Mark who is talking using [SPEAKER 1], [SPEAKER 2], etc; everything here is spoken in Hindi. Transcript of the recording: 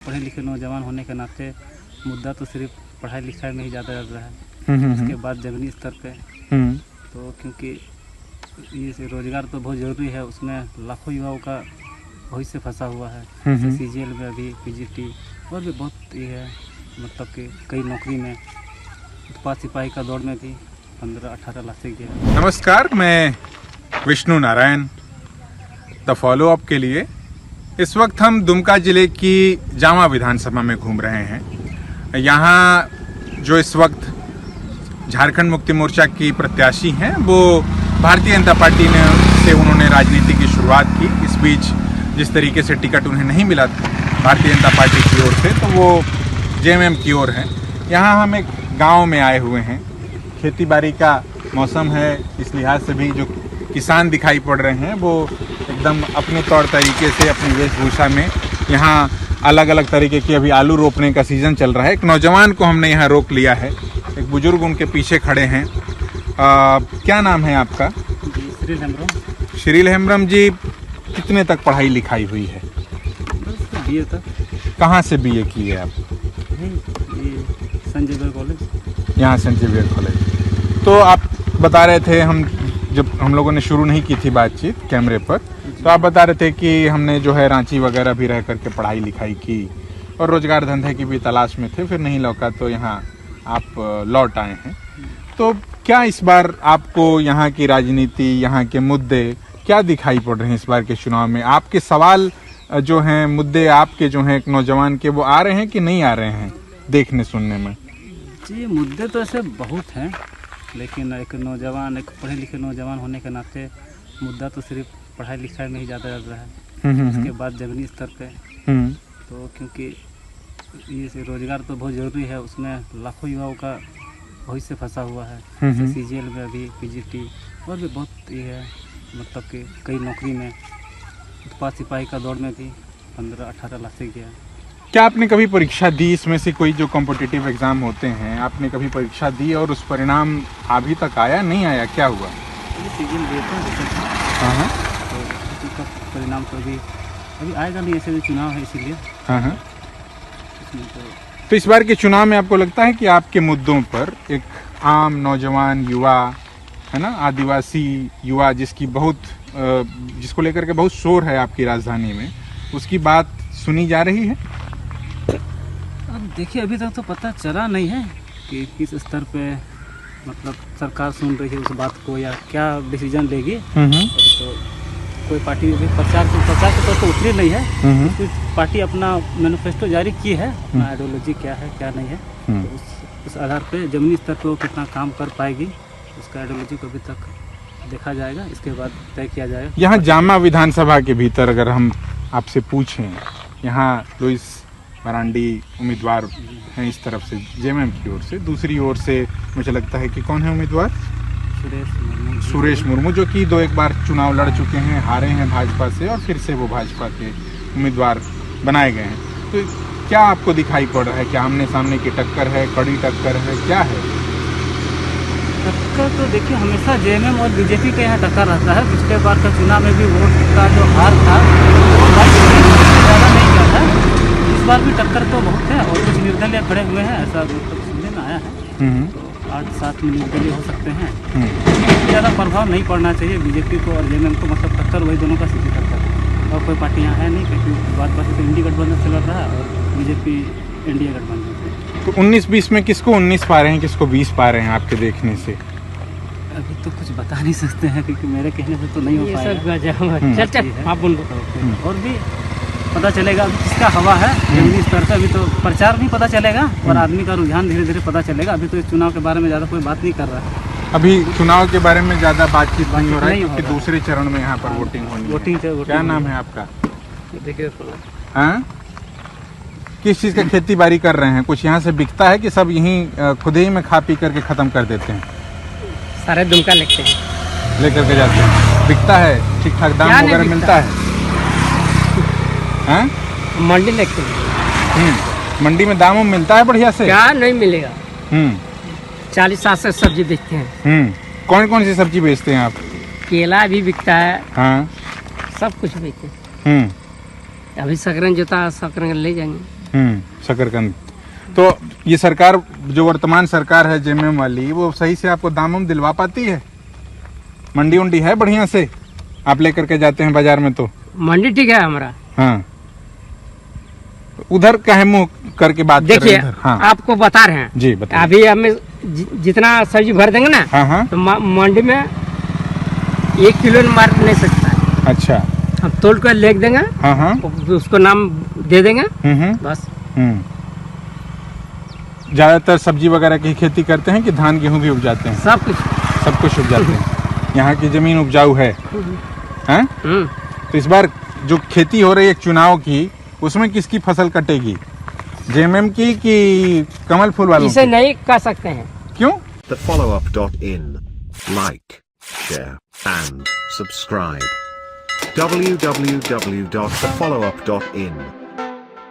[SPEAKER 1] पढ़े लिखे नौजवान होने के नाते मुद्दा तो सिर्फ पढ़ाई लिखाई में ही ज़्यादा चल रहा है। उसके बाद जमीनी स्तर पे तो क्योंकि ये रोज़गार तो बहुत ज़रूरी है, उसमें लाखों युवाओं का भविष्य फंसा हुआ है। CGL में अभी PGT और भी बहुत ये है, मतलब कि कई नौकरी में उत्पाद सिपाही का दौड़ में भी 15-18 लाख से गया।
[SPEAKER 2] नमस्कार, मैं Vishnu Narayan the follow up के लिए इस वक्त हम दुमका जिले की जामा विधानसभा में घूम रहे हैं। यहाँ जो इस वक्त झारखंड मुक्ति मोर्चा की प्रत्याशी हैं वो भारतीय जनता पार्टी से उन्होंने राजनीति की शुरुआत की। इस बीच जिस तरीके से टिकट उन्हें नहीं मिला था भारतीय जनता पार्टी की ओर से, तो वो JMM की ओर हैं। यहाँ हम एक गांव में आए हुए हैं। खेती बाड़ी का मौसम है, इस लिहाज से भी जो किसान दिखाई पड़ रहे हैं वो एकदम अपने तौर तरीके से अपनी वेशभूषा में यहाँ अलग अलग तरीके की, अभी आलू रोपने का सीज़न चल रहा है। एक नौजवान को हमने यहाँ रोक लिया है, एक बुजुर्ग उनके पीछे खड़े हैं। क्या नाम है आपका?
[SPEAKER 1] श्रील हेम्ब्रम।
[SPEAKER 2] श्रील हेम्ब्रम जी, कितने तक पढ़ाई लिखाई हुई है?
[SPEAKER 1] BA तक।
[SPEAKER 2] कहाँ से BA की है आप?
[SPEAKER 1] संजय बेर कॉलेज।
[SPEAKER 2] यहाँ संजय बेर कॉलेज। तो आप बता रहे थे, जब हम लोगों ने शुरू नहीं की थी बातचीत कैमरे पर, तो आप बता रहे थे कि हमने जो है रांची वगैरह भी रह करके पढ़ाई लिखाई की और रोजगार धंधे की भी तलाश में थे, फिर नहीं लौका तो यहाँ आप लौट आए हैं। तो क्या इस बार आपको यहाँ की राजनीति, यहाँ के मुद्दे क्या दिखाई पड़ रहे हैं इस बार के चुनाव में? आपके सवाल जो हैं, मुद्दे आपके जो हैं एक नौजवान के, वो आ रहे हैं कि नहीं आ रहे हैं देखने सुनने में?
[SPEAKER 1] जी, मुद्दे तो ऐसे बहुत हैं, लेकिन एक पढ़े लिखे नौजवान होने के नाते मुद्दा तो सिर्फ पढ़ाई लिखाई में ही ज़्यादा चल रहा है। उसके बाद जमीनी स्तर पे तो क्योंकि ये रोज़गार तो बहुत ज़रूरी है, उसमें लाखों युवाओं का भविष्य फंसा हुआ है। CGL में अभी PGT और भी बहुत ये है, मतलब कि कई नौकरी में उत्पाद सिपाही का दौड़ में भी 15-18 लाख से गया।
[SPEAKER 2] क्या आपने कभी परीक्षा दी? इसमें से कोई जो कॉम्पिटिटिव एग्ज़ाम होते हैं, आपने कभी परीक्षा दी और उस परिणाम अभी तक आया, नहीं आया, क्या हुआ?
[SPEAKER 1] CGL दिए थे, तो उसका परिणाम तो अभी आएगा नहीं, ऐसे भी चुनाव है इसीलिए।
[SPEAKER 2] तो इस बार के चुनाव में आपको लगता है कि आपके मुद्दों पर एक आम नौजवान युवा है ना, आदिवासी युवा जिसको लेकर के बहुत शोर है आपकी राजधानी में, उसकी बात सुनी जा रही है?
[SPEAKER 1] अब देखिए, अभी तक तो पता चला नहीं है कि किस स्तर पे मतलब सरकार सुन रही है उस बात को या क्या डिसीजन लेगी। अभी तो कोई पार्टी भी प्रचार के तौर पर उतरी नहीं है। कोई पार्टी अपना मैनिफेस्टो जारी की है, अपना आइडियोलॉजी क्या है क्या नहीं है, तो उस आधार पे जमीनी स्तर पर वो कितना काम कर पाएगी, उसका आइडियोलॉजी को अभी तक देखा जाएगा, इसके बाद तय किया जाएगा।
[SPEAKER 2] यहाँ जामा विधानसभा के भीतर अगर हम आपसे पूछें, यहाँ लुइस मरांडी उम्मीदवार हैं इस तरफ से JMM की ओर से, दूसरी ओर से मुझे लगता है कि कौन है उम्मीदवार? सुरेश मुर्मू, जो कि 2-1 बार चुनाव लड़ चुके हैं, हारे हैं भाजपा से और फिर से वो भाजपा के उम्मीदवार बनाए गए हैं। तो क्या आपको दिखाई पड़ रहा है? क्या आमने सामने की टक्कर है, कड़ी टक्कर है, क्या है?
[SPEAKER 1] टक्कर तो देखिए, हमेशा JMM और BJP के यहाँ टक्कर रहता है। पिछले बार का चुनाव में भी वोट का जो हार था वो ज़्यादा नहीं किया था। इस बार भी टक्कर तो बहुत है और कुछ निर्दलीय खड़े हुए हैं, ऐसा मतलब सुनने में आया है। तो 8-7 निर्दलीय हो सकते हैं। ज़्यादा प्रभाव नहीं पड़ना चाहिए BJP को और JMM को, मतलब टक्कर वही दोनों का सीधी टक्कर है और कोई पार्टी यहाँ है नहीं, क्योंकि बात तो इंडी गठबंधन से लड़ रहा है और BJP NDA गठबंधन से।
[SPEAKER 2] तो 19-20 में किसको 19 पा रहे हैं, किसको 20 पा रहे हैं आपके देखने से?
[SPEAKER 1] अभी तो कुछ बता नहीं सकते हैं, क्योंकि मेरे कहने से तो नहीं हो पाएगा। चल आप बोलो, और भी पता चलेगा अभी किसका हवा है जमीनी स्तर पर। अभी तो प्रचार नहीं पता चलेगा और आदमी का रुझान धीरे धीरे पता चलेगा। अभी तो इस चुनाव के बारे में ज़्यादा कोई बात नहीं कर रहा है।
[SPEAKER 2] अभी चुनाव के बारे में ज़्यादा बातचीत नहीं हो रहा है, क्योंकि दूसरे चरण में यहाँ पर वोटिंग होनी है। क्या नाम है आपका?
[SPEAKER 1] देखिए,
[SPEAKER 2] हाँ, किस चीज़ का खेती बाड़ी कर रहे हैं? कुछ यहाँ से बिकता है कि सब यहीं खुद ही में खा पी करके ख़त्म कर देते हैं?
[SPEAKER 1] सारे दुमका लेकर
[SPEAKER 2] के जाते हैं। बिकता है, ठीक ठाक दाम वगैरह मिलता है? हाँ,
[SPEAKER 1] मंडी लेते हैं।
[SPEAKER 2] मंडी में दाम मिलता है बढ़िया से?
[SPEAKER 1] क्या नहीं मिलेगा। 40-60 से सब्जी बेचते हैं।
[SPEAKER 2] कौन कौन सी सब्जी बेचते हैं आप?
[SPEAKER 1] केला भी बिकता है।
[SPEAKER 2] हाँ,
[SPEAKER 1] सब कुछ बेचते हैं। अभी सकरन जोता सकरन ले जाएंगे।
[SPEAKER 2] शकरकंद। तो ये सरकार जो वर्तमान सरकार है जेएमएम वाली, वो सही से आपको दाम हम दिलवा पाती है? मंडी उंडी है बढ़िया से? आप लेकर के जाते हैं बाजार में तो?
[SPEAKER 3] मंडी ठीक है हमारा।
[SPEAKER 2] हाँ, उधर का है मुंह करके बात कर रहे
[SPEAKER 3] देखिए
[SPEAKER 2] हैं इधर। हाँ
[SPEAKER 3] आपको बता रहे हैं
[SPEAKER 2] जी बताइए।
[SPEAKER 3] अभी हमें जितना सब्जी भर देंगे ना
[SPEAKER 2] हाँ हाँ
[SPEAKER 3] तो मंडी में 1 किलो मार नहीं सकता है।
[SPEAKER 2] अच्छा।
[SPEAKER 3] हम तोल कर ले देंगे,
[SPEAKER 2] हाँ हाँ
[SPEAKER 3] उसको नाम दे देंगे बस।
[SPEAKER 2] ज्यादातर सब्जी वगैरह की खेती करते हैं कि धान गेहूं भी उपजाते हैं? सब कुछ उपजाते हैं। यहाँ की जमीन उपजाऊ है हैं? तो इस बार जो खेती हो रही है चुनाव की, उसमें किसकी फसल कटेगी? जेएमएम की कि कमल फूल वालों
[SPEAKER 3] इसे
[SPEAKER 2] की?
[SPEAKER 3] नहीं कर सकते हैं।
[SPEAKER 2] क्यों?
[SPEAKER 4] thefollowup.in. Like, share, and subscribe. www.thefollowup.in